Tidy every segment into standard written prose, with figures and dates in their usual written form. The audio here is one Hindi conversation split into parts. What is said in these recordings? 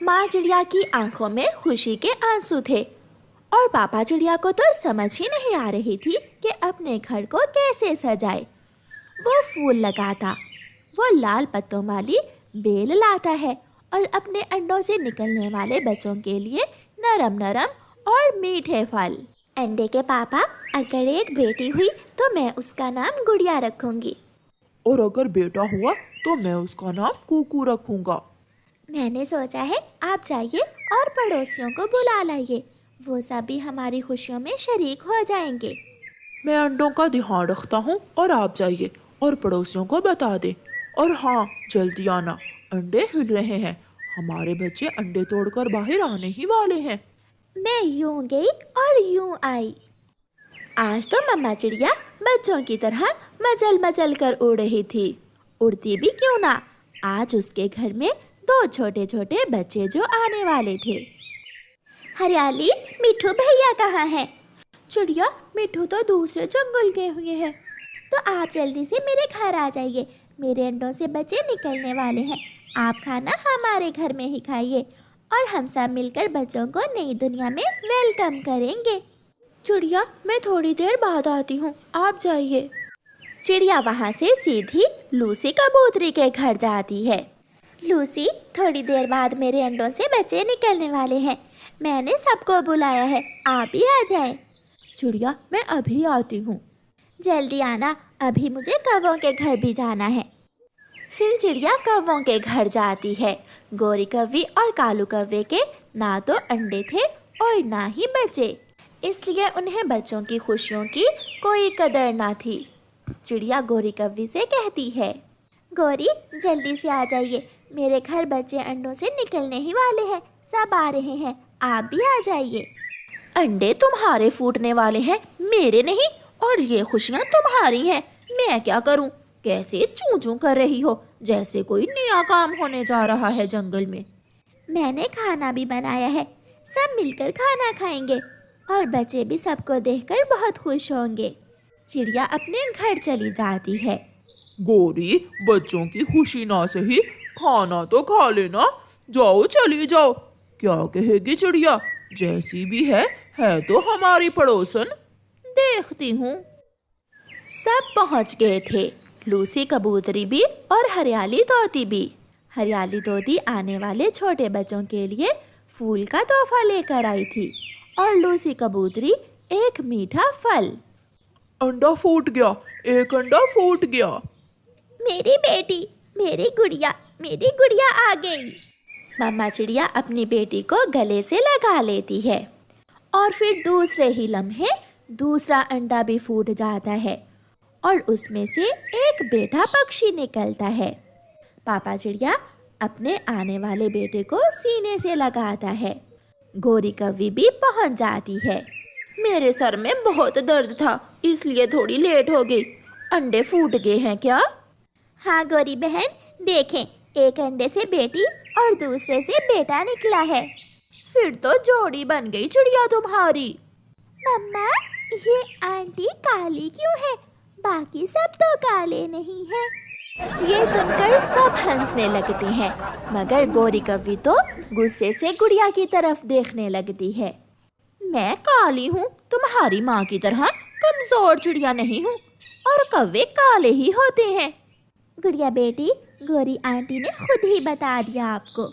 माँ चिड़िया की आंखों में खुशी के आंसू थे और पापा चिड़िया को तो समझ ही नहीं आ रही थी कि अपने घर को कैसे सजाए। वो फूल लगाता, वो लाल पत्तों वाली बेल लाता है और अपने अंडों से निकलने वाले बच्चों के लिए नरम नरम और मीठे फल। अंडे के पापा, अगर एक बेटी हुई तो मैं उसका नाम गुड़िया रखूंगी। और अगर बेटा हुआ तो मैं उसका नाम कुकू रखूंगा। मैंने सोचा है आप जाइए और पड़ोसियों को बुला लाइए, वो सब भी हमारी खुशियों में शरीक हो जाएंगे। मैं अंडों का ध्यान रखता हूँ और आप जाइए और पड़ोसियों को बता दें। और हाँ, जल्दी आना, अंडे हिल रहे हैं, हमारे बच्चे अंडे तोड़कर बाहर आने ही वाले हैं। मैं यूं गई और यूं आई। आज तो मम्मा चिड़िया बच्चों की तरह मचल मचल कर उड़ रही थी। उड़ती भी क्यों ना, आज उसके घर में 2 छोटे छोटे बच्चे जो आने वाले थे। हरियाली, मिठू भैया कहाँ हैं? चिड़िया, मिठू तो दूसरे जंगल गए हुए हैं। तो आप जल्दी से मेरे घर आ जाइए, मेरे अंडों से बच्चे निकलने वाले हैं। आप खाना हमारे घर में ही खाइए और हम सब मिलकर बच्चों को नई दुनिया में वेलकम करेंगे। चिड़िया, मैं थोड़ी देर बाद आती हूँ, आप जाइए। चिड़िया वहाँ से सीधी लूसी कबूतरी के घर जाती है। लूसी, थोड़ी देर बाद मेरे अंडों से बच्चे निकलने वाले हैं, मैंने सबको बुलाया है, आप भी आ जाएं। चिड़िया, मैं अभी आती हूँ। जल्दी आना, अभी मुझे कौवों के घर भी जाना है। फिर चिड़िया कौवों के घर जाती है। गोरी कौवी और कालू कौवे के ना तो अंडे थे और ना ही बच्चे, इसलिए उन्हें बच्चों की खुशियों की कोई कदर ना थी। चिड़िया गोरी कौवी से कहती है, गोरी, जल्दी से आ जाइए, मेरे घर बच्चे अंडों से निकलने ही वाले हैं, सब आ रहे हैं, आप भी आ जाइए। अंडे तुम्हारे फूटने वाले हैं, मेरे नहीं, और ये खुशियाँ तुम्हारी हैं, मैं क्या करूँ? कैसे चूं चूं कर रही हो, जैसे कोई नया काम होने जा रहा है जंगल में। मैंने खाना भी बनाया है, सब मिलकर खाना खाएंगे और बच्चे भी सबको देखकर बहुत खुश होंगे। चिड़िया अपने घर चली जाती है। गोरी, बच्चों की खुशी ना सही, खाना तो खा लेना, जाओ चली जाओ। क्या कहेगी चिड़िया, जैसी भी है तो हमारी पड़ोसन। देखती हूँ। सब पहुँच गए थे, लूसी कबूतरी भी और हरियाली तोती भी। हरियाली तोती आने वाले छोटे बच्चों के लिए फूल का तोहफा लेकर आई थी और लूसी कबूतरी एक मीठा फल। अंडा फूट गया, एक अंडा फूट गया। मेरी बेटी, मेरी गुड़िया आ गई। मम्मा चिड़िया अपनी बेटी को गले से लगा लेती है और फिर दूसरे ही लम्हे दूसरा अंडा भी फूट जाता है और उसमें से एक बेटा पक्षी निकलता है। पापा चिड़िया अपने आने वाले बेटे को सीने से लगाता है। गोरी कौवी भी पहुंच जाती है। मेरे सर में बहुत दर्द था, इसलिए थोड़ी लेट हो गई। अंडे फूट गए हैं क्या? हाँ गोरी बहन, देखें, एक अंडे से बेटी और दूसरे से बेटा निकला है। फिर तो जोड़ी बन गई चिड़िया तुम्हारी। मम्मा, ये आंटी काली क्यों है? बाकी सब तो काले नहीं हैं। ये सुनकर सब हंसने लगते हैं, मगर गोरी कौवी तो गुस्से से गुड़िया की तरफ देखने लगती है। मैं काली हूँ, तुम्हारी माँ की तरह कमजोर चिड़िया नहीं हूँ, और कौवे काले ही होते हैं। गुड़िया बेटी, गोरी आंटी ने खुद ही बता दिया आपको।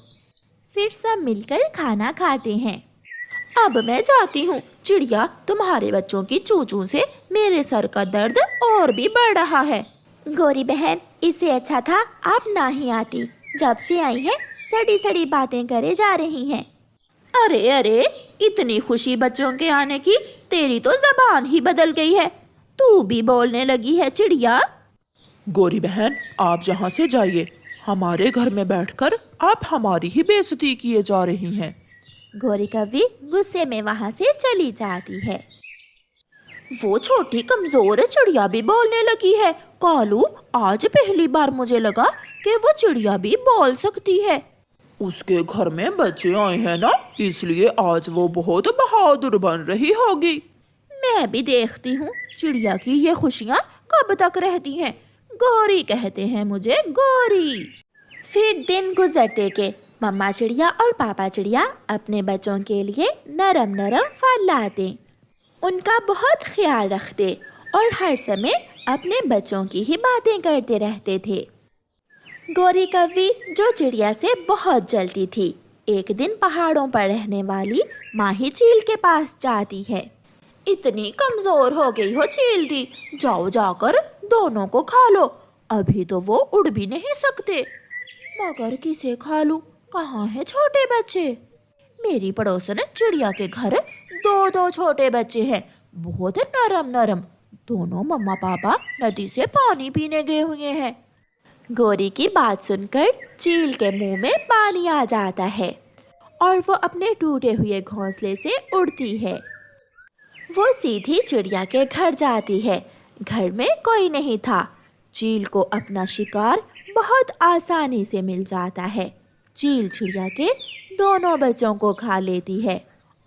फिर सब मिलकर खाना खाते हैं। अब मैं जाती हूँ चिड़िया, तुम्हारे बच्चों की चूचू से मेरे सर का दर्द और भी बढ़ रहा है। गोरी बहन, इससे अच्छा था आप ना ही आती, जब से आई है सड़ी सड़ी बातें करे जा रही हैं। अरे अरे, इतनी खुशी बच्चों के आने की, तेरी तो जबान ही बदल गई है, तू भी बोलने लगी है चिड़िया। गोरी बहन, आप जहाँ से जाइए, हमारे घर में बैठकर आप हमारी ही बेइज्जती किए जा रही हैं। गोरी कौवी गुस्से में वहाँ से चली जाती है। वो छोटी कमजोर चिड़िया भी बोलने लगी है। कालू, आज पहली बार मुझे लगा कि वो चिड़िया भी बोल सकती है। उसके घर में बच्चे आए हैं ना, इसलिए आज वो बहुत बहादुर बन रही होगी। मैं भी देखती हूँ चिड़िया की ये खुशियाँ कब तक रहती हैं। गोरी कहते हैं मुझे, गोरी। फिर दिन गुजरते के मम्मा चिड़िया और पापा चिड़िया अपने बच्चों के लिए नरम नरम फल लाते, उनका बहुत ख्याल रखते और हर समय अपने बच्चों की ही बातें करते रहते थे। गोरी कव्वी जो चिड़िया से बहुत जलती थी, एक दिन पहाड़ों पर रहने वाली माही चील के पास जाती है। इतनी कमजोर हो गई हो चील दी, जाओ जाकर दोनों को खा लो, अभी तो वो उड़ भी नहीं सकते। मगर किसे खा लूं, कहाँ है छोटे बच्चे? मेरी पड़ोसन चिड़िया के घर दो दो छोटे बच्चे हैं, बहुत नरम नरम, दोनों मम्मा पापा नदी से पानी पीने गए हुए हैं। गोरी की बात सुनकर चील के मुंह में पानी आ जाता है और वो अपने टूटे हुए घोंसले से उड़ती है। वो सीधी चिड़िया के घर जाती है। घर में कोई नहीं था। चील को अपना शिकार बहुत आसानी से मिल जाता है। चील चिड़िया के दोनों बच्चों को खा लेती है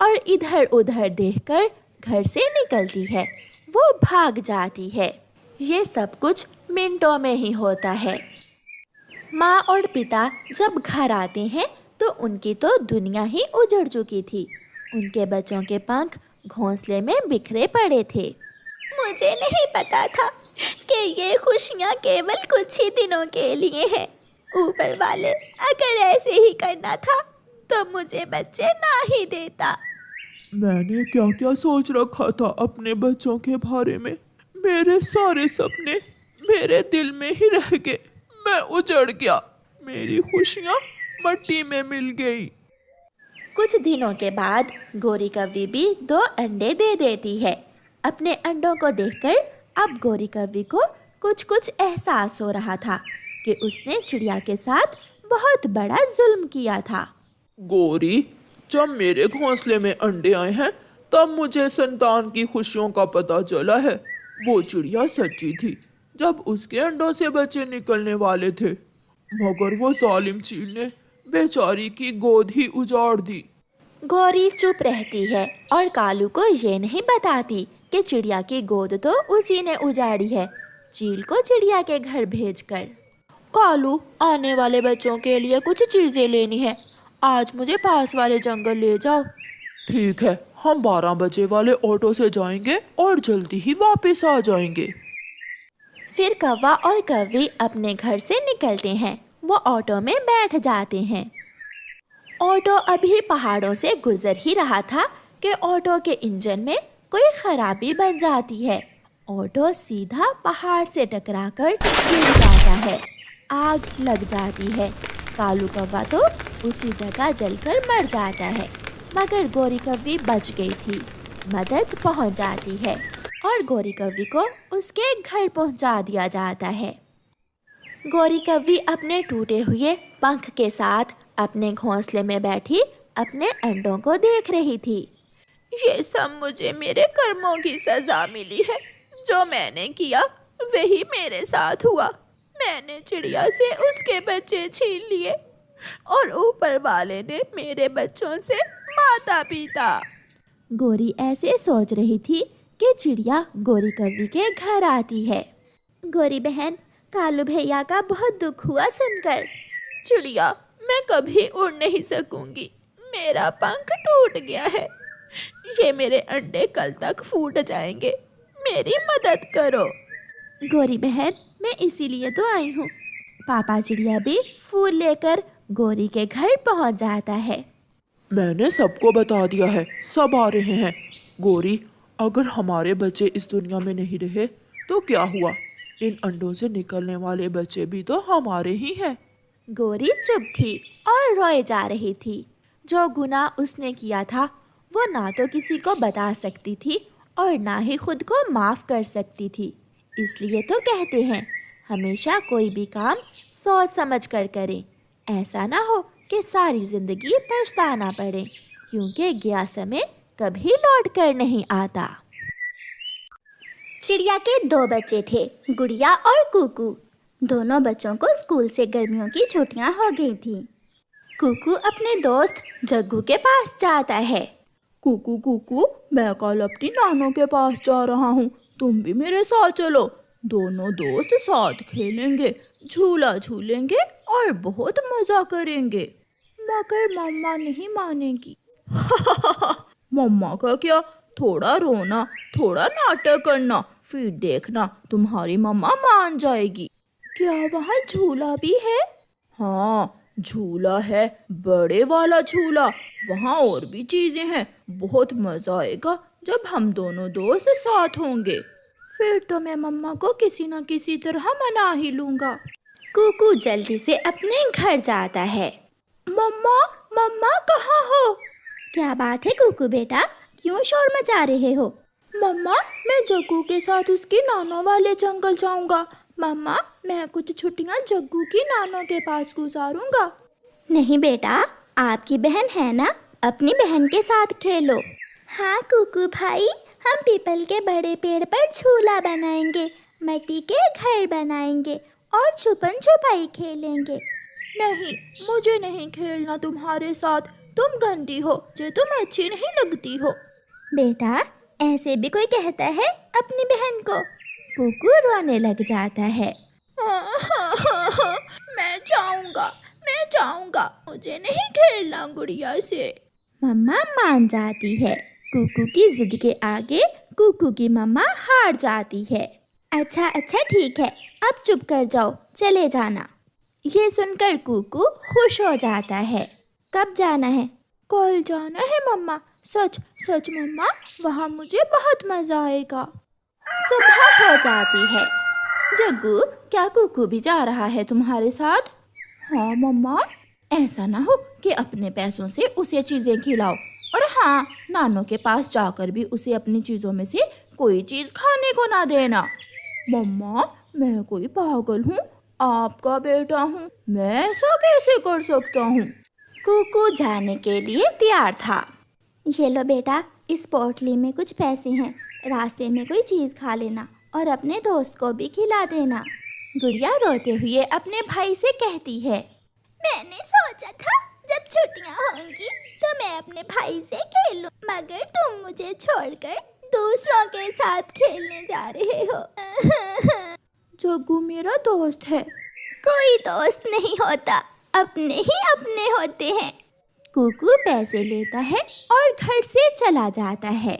और इधर उधर देखकर घर से निकलती है। वो भाग जाती है। ये सब कुछ मिनटों में ही होता है। माँ और पिता जब घर आते हैं तो उनकी तो दुनिया ही उजड़ चुकी थी। उनके बच्चों के पंख घोंसले में बिखरे पड़े थे। मुझे नहीं पता था कि ये खुशियाँ केवल कुछ ही दिनों के लिए हैं। ऊपर वाले अगर ऐसे ही करना था तो मुझे बच्चे ना ही देता। मैंने क्या क्या सोच रखा था अपने बच्चों के बारे में। मेरे सारे सपने मेरे दिल में ही रह गए। मैं उजड़ गया। मेरी खुशियाँ मट्टी में मिल गई। कुछ दिनों के बाद गोरी कव्वी भी 2 अंडे दे देती है। अपने अंडों को देखकर अब गोरी कव्वी को कुछ कुछ एहसास हो रहा था कि उसने चिड़िया के साथ बहुत बड़ा जुल्म किया था। गोरी, जब मेरे घोंसले में अंडे आए हैं तब मुझे संतान की खुशियों का पता चला है। वो चिड़िया सच्ची थी जब उसके अंडों से बच्चे निकलने वाले थे, मगर वो जालिम चील ने बेचारी की गोद ही उजाड़ दी। गौरी चुप रहती है और कालू को ये नहीं बताती कि चिड़िया की गोद तो उसी ने उजाड़ी है, चील को चिड़िया के घर भेजकर। कालू, आने वाले बच्चों के लिए कुछ चीजें लेनी है, आज मुझे पास वाले जंगल ले जाओ। ठीक है, हम 12 बजे वाले ऑटो से जाएंगे और जल्दी ही वापस आ जाएंगे। फिर कौवा और कव्वी अपने घर से निकलते हैं। वो ऑटो में बैठ जाते हैं। ऑटो अभी पहाड़ों से गुजर ही रहा था कि ऑटो के इंजन में कोई खराबी बन जाती है। ऑटो सीधा पहाड़ से टकराकर गिर जाता है। आग लग जाती है। कालू कौवा तो उसी जगह जलकर मर जाता है, मगर गोरी कव्वी बच गई थी। मदद पहुंच जाती है और गोरी कव्वी को उसके घर पहुंचा दिया जाता है। गोरी कव्वी अपने टूटे हुए पंख के साथ अपने घोंसले में बैठी अपने अंडों को देख रही थी। ये सब मुझे मेरे कर्मों की सजा मिली है। जो मैंने किया वही मेरे साथ हुआ। मैंने चिड़िया से उसके बच्चे छीन लिए और ऊपर वाले ने मेरे बच्चों से माता पीता। गोरी ऐसे सोच रही थी कि चिड़िया गोरी कव्वी के घर आती है। गोरी बहन, कालू भैया का बहुत दुख हुआ सुनकर। चिड़िया, मैं कभी उड़ नहीं सकूंगी, मेरा पंख टूट गया है। ये मेरे अंडे कल तक फूट जाएंगे, मेरी मदद करो। गोरी बहन, मैं इसीलिए तो आई हूँ। पापा चिड़िया भी फूल लेकर गोरी के घर पहुँच जाता है। मैंने सबको बता दिया है, सब आ रहे हैं। गोरी, अगर हमारे बच्चे इस दुनिया में नहीं रहे तो क्या हुआ? इन अंडों से निकलने वाले बच्चे भी तो हमारे ही हैं। गोरी चुप थी और रोए जा रही थी। जो गुनाह उसने किया था वो ना तो किसी को बता सकती थी और ना ही खुद को माफ़ कर सकती थी। इसलिए तो कहते हैं, हमेशा कोई भी काम सोच समझ कर करें। ऐसा ना हो कि सारी ज़िंदगी पछताना पड़े, क्योंकि गया समय कभी लौट कर नहीं आता। चिड़िया के 2 बच्चे थे, गुड़िया और कुकू। दोनों बच्चों को स्कूल से गर्मियों की छुट्टियां हो गई थी। कुकू अपने दोस्त जग्गू के पास जाता है। कुकू कुकू, मैं कल अपनी नानों के पास जा रहा हूँ, तुम भी मेरे साथ चलो। दोनों दोस्त साथ खेलेंगे, झूला झूलेंगे और बहुत मजा करेंगे। मगर मम्मा नहीं मानेगी। मम्मा का क्या, थोड़ा रोना, थोड़ा नाटक करना, फिर देखना तुम्हारी मम्मा मान जाएगी। क्या वहाँ झूला भी है? हाँ, झूला है, बड़े वाला झूला। वहाँ और भी चीजें हैं। बहुत मजा आएगा जब हम दोनों दोस्त साथ होंगे। फिर तो मैं मम्मा को किसी न किसी तरह मना ही लूंगा। कुकू जल्दी से अपने घर जाता है। मम्मा, मम्मा कहाँ हो? क्या बात है कुकू बेटा, क्यों शोर मचा रहे हो? मम्मा, मैं जग्गू के साथ उसके नानों वाले जंगल जाऊंगा। मम्मा, मैं कुछ छुट्टियां जग्गू की नानों के पास गुजारूंगा। नहीं बेटा, आपकी बहन है ना, अपनी बहन के साथ खेलो। हाँ कुकू भाई, हम पीपल के बड़े पेड़ पर झूला बनाएंगे, मिट्टी के घर बनाएंगे और छुपन छुपाई खेलेंगे। नहीं, मुझे नहीं खेलना तुम्हारे साथ। तुम गंदी हो, जो तुम अच्छी नहीं लगती हो। बेटा, ऐसे भी कोई कहता है अपनी बहन को? कुकू रोने लग जाता है। मैं जाऊंगा, मुझे नहीं खेलना गुड़िया से। मम्मा मान जाती है। कुकू की जिद के आगे कुकू की मम्मा हार जाती है। अच्छा ठीक है, अब चुप कर जाओ, चले जाना। ये सुनकर कुकू खुश हो जाता है। कब जाना है? कल जाना है मम्मा। सच सच मम्मा, वहाँ मुझे बहुत मजा आएगा। सुबह हो जाती है। जग्गू, क्या कुकू भी जा रहा है तुम्हारे साथ? हाँ मम्मा। ऐसा ना हो कि अपने पैसों से उसे चीजें खिलाओ, और हाँ, नानों के पास जाकर भी उसे अपनी चीजों में से कोई चीज खाने को ना देना। मम्मा, मैं कोई पागल हूँ? आपका बेटा हूँ, मैं ऐसा कैसे कर सकता हूँ? कुकू जाने के लिए तैयार था। ये लो बेटा, इस पोटली में कुछ पैसे हैं, रास्ते में कोई चीज़ खा लेना और अपने दोस्त को भी खिला देना। गुड़िया रोते हुए अपने भाई से कहती है, मैंने सोचा था जब छुट्टियां होंगी तो मैं अपने भाई से खेलूं, मगर तुम मुझे छोड़कर दूसरों के साथ खेलने जा रहे हो। जग्गू मेरा दोस्त है। कोई दोस्त नहीं होता, अपने ही अपने होते हैं। कुकू पैसे लेता है और घर से चला जाता है।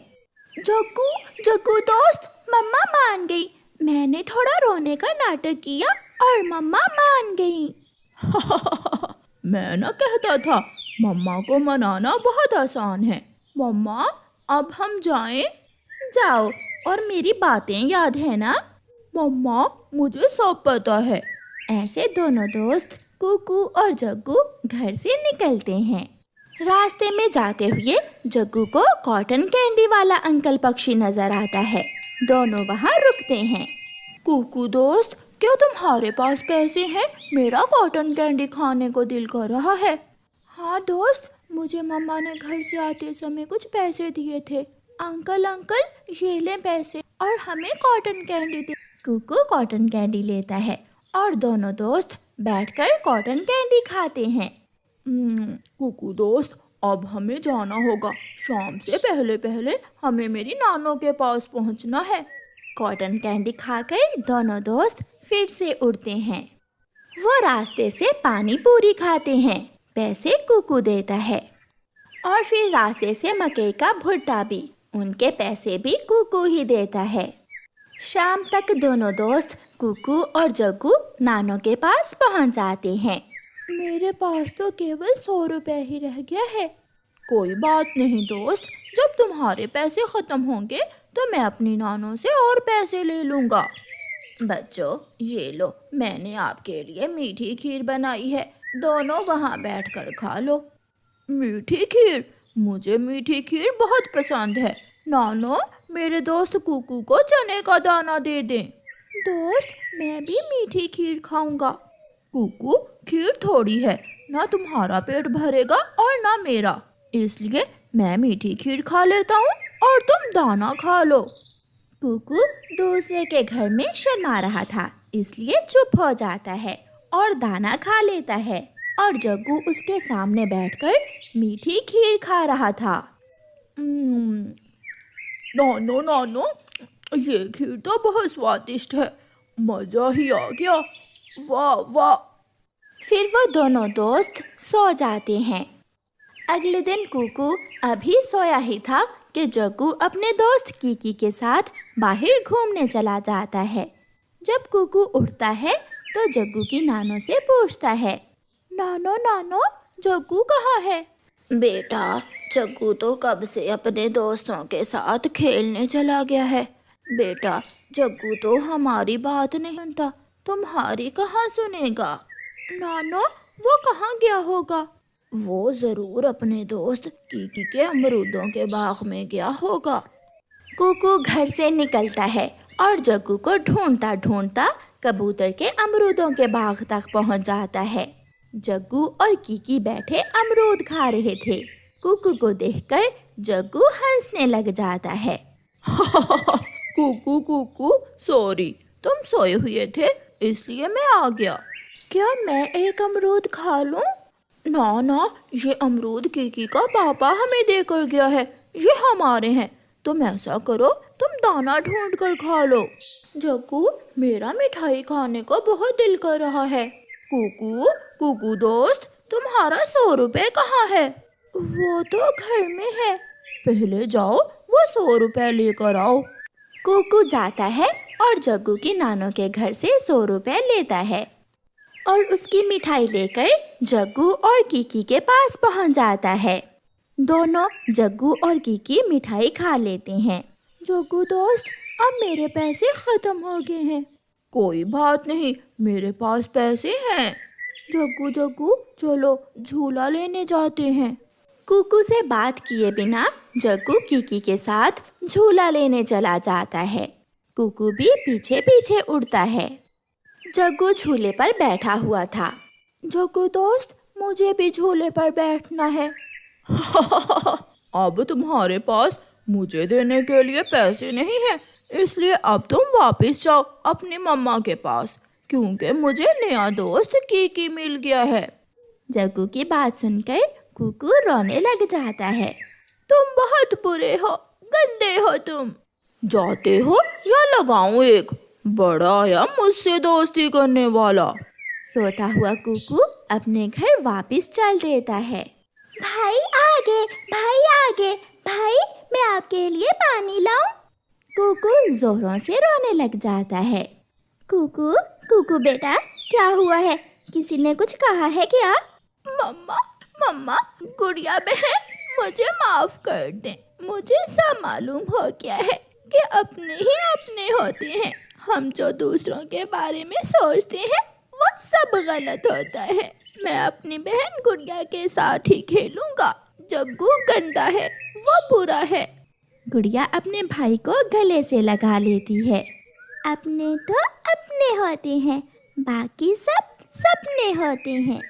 जग्गू दोस्त, मम्मा मान गई। मैंने थोड़ा रोने का नाटक किया और मम्मा मान गई। मैं ना कहता था, मम्मा को मनाना बहुत आसान है। मम्मा, अब हम जाएं? जाओ, और मेरी बातें याद है ना? मम्मा, मुझे सब पता है। ऐसे दोनों दोस्त कुकू और जग्गू घर से निकलते हैं। रास्ते में जाते हुए जग्गू को कॉटन कैंडी वाला अंकल पक्षी नजर आता है। दोनों वहाँ रुकते हैं। कुकू दोस्त, क्या तुम्हारे पास पैसे हैं? मेरा कॉटन कैंडी खाने को दिल कर रहा है। हाँ दोस्त, मुझे मम्मा ने घर से आते समय कुछ पैसे दिए थे। अंकल ये ले पैसे और हमें कॉटन कैंडी दे। कुकू कॉटन कैंडी लेता है और दोनों दोस्त बैठकर कॉटन कैंडी खाते हैं। कुकू दोस्त, अब हमें जाना होगा। शाम से पहले पहले हमें मेरी नानों के पास पहुंचना है। कॉटन कैंडी खाकर दोनों दोस्त फिर से उड़ते हैं। वो रास्ते से पानी पूरी खाते हैं। पैसे कुकू देता है और फिर रास्ते से मकई का भुट्टा भी। उनके पैसे भी कुकू ही देता है। शाम तक दोनों दोस्त कुकू और जग्गू नानों के पास पहुंच जाते हैं। मेरे पास तो केवल 100 रुपए ही रह गया है। कोई बात नहीं दोस्त, जब तुम्हारे पैसे खत्म होंगे तो मैं अपनी नानों से और पैसे ले लूँगा। बच्चों, ये लो, मैंने आपके लिए मीठी खीर बनाई है, दोनों वहाँ बैठकर खा लो। मीठी खीर? मुझे मीठी खीर बहुत पसंद है। नानो, मेरे दोस्त कुकू को चने का दाना दे दें। दोस्त, मैं भी मीठी खीर खाऊंगा। कुकू, खीर थोड़ी है, ना तुम्हारा पेट भरेगा और ना मेरा, इसलिए मैं मीठी खीर खा लेता हूँ और तुम दाना खा लो। कुकू दूसरे के घर में शर्मा रहा था, इसलिए चुप हो जाता है और दाना खा लेता है, और जग्गू उसके सामने बैठकर मीठी खीर खा रहा था। नानो, ये खीर तो बहुत स्वादिष्ट है, मजा ही आ गया। वाह वाह। फिर वो दोनों दोस्त सो जाते हैं। अगले दिन कुकू अभी सोया ही था कि जग्गू अपने दोस्त कीकी के साथ बाहर घूमने चला जाता है। जब कुकू उठता है तो जग्गू की नानो से पूछता है, नानो नानो जग्गू कहाँ है? बेटा, जग्गू तो कब से अपने दोस्तों के साथ खेलने चला गया है। बेटा, जग्गू तो हमारी बात नहीं सुनता, तुम्हारी कहाँ सुनेगा? नानो, वो कहाँ गया होगा? वो जरूर अपने दोस्त कीकी के अमरूदों के बाग में गया होगा। कुकू घर से निकलता है और जग्गू को ढूंढता ढूंढता कबूतर के अमरूदों के बाग तक पहुंच जाता है। जग्गू और कीकी बैठे अमरूद खा रहे थे। कुकू को देखकर जग्गू हंसने लग जाता है। कुकू कुकू, सॉरी, तुम सोए हुए थे इसलिए मैं आ गया। क्या मैं एक अमरूद खा लूं? ना ना, ये अमरूद कीकी का पापा हमें देकर गया है, ये हमारे हैं। तुम ऐसा करो, तुम दाना ढूंढ कर खा लो। जग्गू, मेरा मिठाई खाने को बहुत दिल कर रहा है। कुकू कुकू दोस्त, तुम्हारा 100 रुपए कहाँ है? वो तो घर में है। पहले जाओ वो 100 रुपए लेकर आओ। कुकू जाता है और जग्गू की नानो के घर से 100 रुपए लेता है और उसकी मिठाई लेकर जग्गू और कीकी के पास पहुंच जाता है। दोनों जग्गू और कीकी मिठाई खा लेते हैं। जग्गू दोस्त, अब मेरे पैसे खत्म हो गए हैं। कोई बात नहीं, मेरे पास पैसे हैं। जग्गू जग्गू, चलो झूला लेने जाते हैं। कुकू से बात किए बिना जग्गू कीकी के साथ झूला लेने चला जाता है। कुकू भी पीछे पीछे उड़ता है। जग्गू झूले पर बैठा हुआ था। जग्गू दोस्त, मुझे भी झूले पर बैठना है। अब तुम्हारे पास मुझे देने के लिए पैसे नहीं है, इसलिए अब तुम वापस जाओ अपनी मम्मा के पास, क्योंकि मुझे नया दोस्त कीकी मिल गया है। जग्गू की बात सुनकर कुकू रोने लग जाता है। तुम बहुत बुरे हो, गंदे हो तुम। जाते हो या लगाऊं एक? बड़ा आया मुझसे दोस्ती करने वाला। रोता हुआ कुकू अपने घर वापस चल देता है। भाई आगे, भाई आगे, भाई मैं आपके लिए पानी लाऊं? कुकू जोरों से रोने लग जाता है। कुकू कुकू बेटा, क्या हुआ है? किसी ने कुछ कहा है क्या? मम्मा मम्मा, गुड़िया बहन, मुझे माफ कर दें। मुझे सब मालूम हो गया है कि अपने ही अपने होते हैं। हम जो दूसरों के बारे में सोचते हैं वो सब गलत होता है। मैं अपनी बहन गुड़िया के साथ ही खेलूंगा। जग्गू गंदा है, वो बुरा है। गुड़िया अपने भाई को गले से लगा लेती है। अपने तो अपने होते हैं, बाकी सब सपने होते हैं।